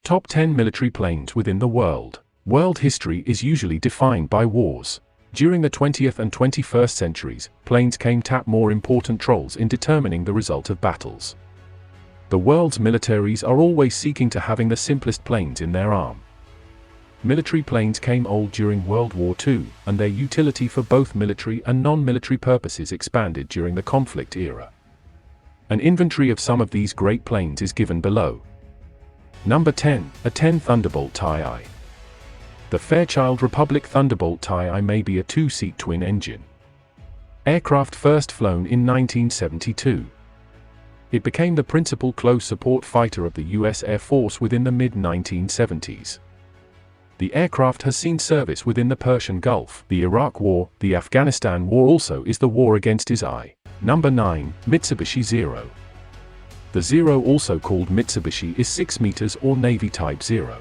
Top 10 military planes within the world. World history is usually defined by wars. During the 20th and 21st centuries, planes came tap more important roles in determining the result of battles. The world's militaries are always seeking to having the simplest planes in their arm. Military planes came old during World War II, and their utility for both military and non-military purposes expanded during the conflict era. An inventory of some of these great planes is given below. Number 10, A-10 Thunderbolt Ti. The Fairchild Republic Thunderbolt Ti may be a two-seat twin-engine aircraft first flown in 1972. It became the principal close support fighter of the U.S. Air Force within the mid-1970s. The aircraft has seen service within the Persian Gulf, the Iraq War, the Afghanistan War, also is the war against ISI. Number 9, Mitsubishi Zero. The Zero, also called Mitsubishi, is 6 meters or Navy Type Zero.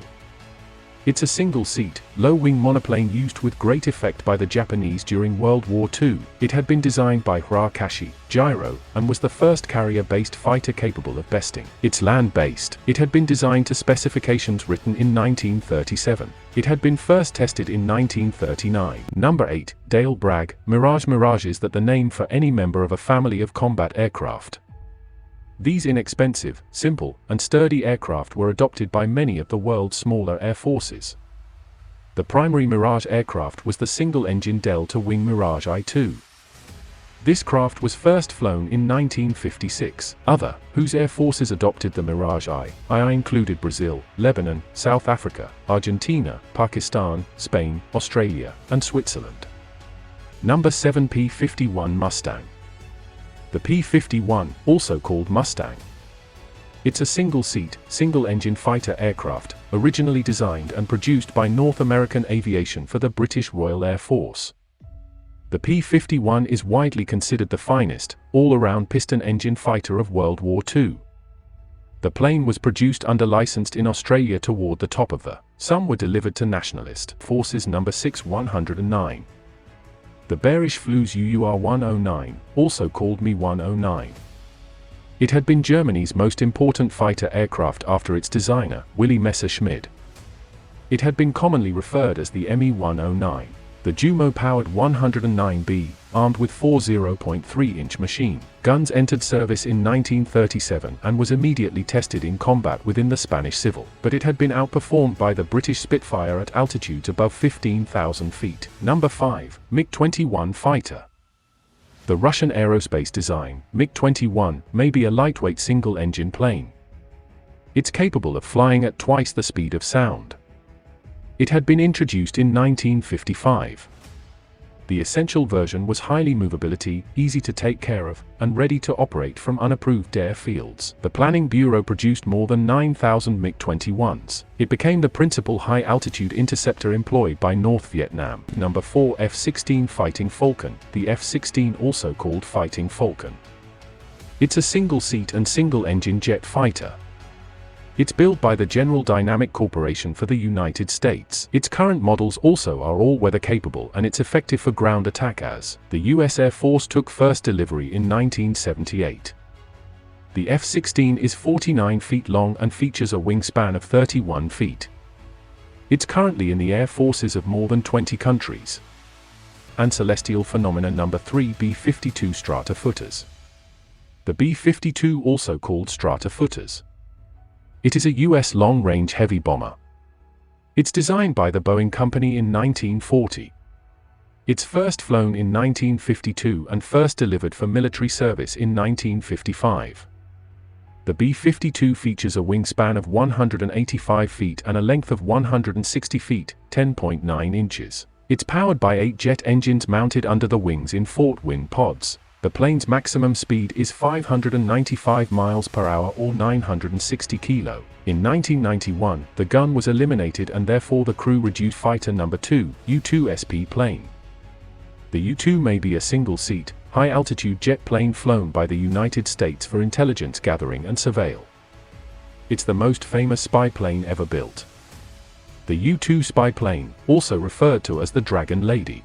It's a single-seat, low-wing monoplane used with great effect by the Japanese during World War II. It had been designed by Hirakashi Jiro, and was the first carrier-based fighter capable of besting. It's land-based. It had been designed to specifications written in 1937. It had been first tested in 1939. Number 8, Dale Bragg, Mirage. Mirage is that the name for any member of a family of combat aircraft. These inexpensive, simple, and sturdy aircraft were adopted by many of the world's smaller air forces. The primary Mirage aircraft was the single-engine Delta-wing Mirage I-2. This craft was first flown in 1956. Other, whose air forces adopted the Mirage I included Brazil, Lebanon, South Africa, Argentina, Pakistan, Spain, Australia, and Switzerland. Number 7, P-51 Mustang. The P-51, also called Mustang. It's a single-seat, single-engine fighter aircraft, originally designed and produced by North American Aviation for the British Royal Air Force. The P-51 is widely considered the finest, all-around piston-engine fighter of World War II. The plane was produced under licensed in Australia toward the top of the. Some were delivered to nationalist forces. Number 6, 109. The Bayerisch Flugzeug UR-109, also called Me-109. It had been Germany's most important fighter aircraft after its designer, Willy Messerschmitt. It had been commonly referred as the Me-109. The Jumo-powered 109B, armed with 4 0.3-inch machine guns, entered service in 1937 and was immediately tested in combat within the Spanish Civil, but it had been outperformed by the British Spitfire at altitudes above 15,000 feet. Number 5, MiG-21 Fighter. The Russian aerospace design, MiG-21, may be a lightweight single-engine plane. It's capable of flying at twice the speed of sound. It had been introduced in 1955. The essential version was highly movability, easy to take care of, and ready to operate from unapproved airfields. The Planning Bureau produced more than 9,000 MiG-21s. It became the principal high-altitude interceptor employed by North Vietnam. Number 4, F-16 Fighting Falcon. The F-16, also called Fighting Falcon. It's a single-seat and single-engine jet fighter. It's built by the General Dynamic Corporation for the United States. Its current models also are all-weather capable, and it's effective for ground attack as the U.S. Air Force took first delivery in 1978. The F-16 is 49 feet long and features a wingspan of 31 feet. It's currently in the air forces of more than 20 countries. And celestial phenomena. Number 3, B-52 Stratofooters. The B-52, also called Stratofooters. It is a U.S. long-range heavy bomber. It's designed by the Boeing Company in 1940. It's first flown in 1952 and first delivered for military service in 1955. The B-52 features a wingspan of 185 feet and a length of 160 feet, 10.9 inches. It's powered by 8 jet engines mounted under the wings in Fort-Wing pods. The plane's maximum speed is 595 miles per hour or 960 kilo. In 1991, the gun was eliminated and therefore the crew reduced. Fighter number 2, U-2SP plane. The U-2 may be a single-seat, high-altitude jet plane flown by the United States for intelligence gathering and surveil. It's the most famous spy plane ever built. The U-2 spy plane, also referred to as the Dragon Lady.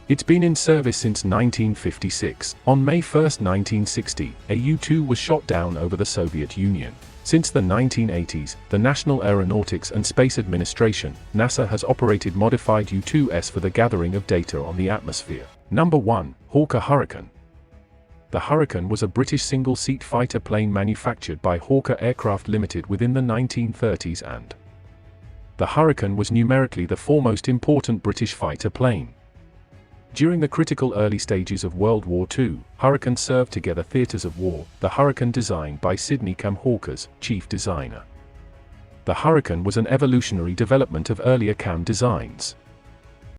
It's been in service since 1956. On May 1, 1960, a U-2 was shot down over the Soviet Union. Since the 1980s, the National Aeronautics and Space Administration, NASA, has operated modified U-2S for the gathering of data on the atmosphere. Number 1. Hawker Hurricane. The Hurricane was a British single-seat fighter plane manufactured by Hawker Aircraft Limited within the 1930s and the Hurricane was numerically the foremost important British fighter plane. During the critical early stages of World War II, Hurricane served together theaters of war, the Hurricane designed by Sidney Cam Hawker's chief designer. The Hurricane was an evolutionary development of earlier CAM designs.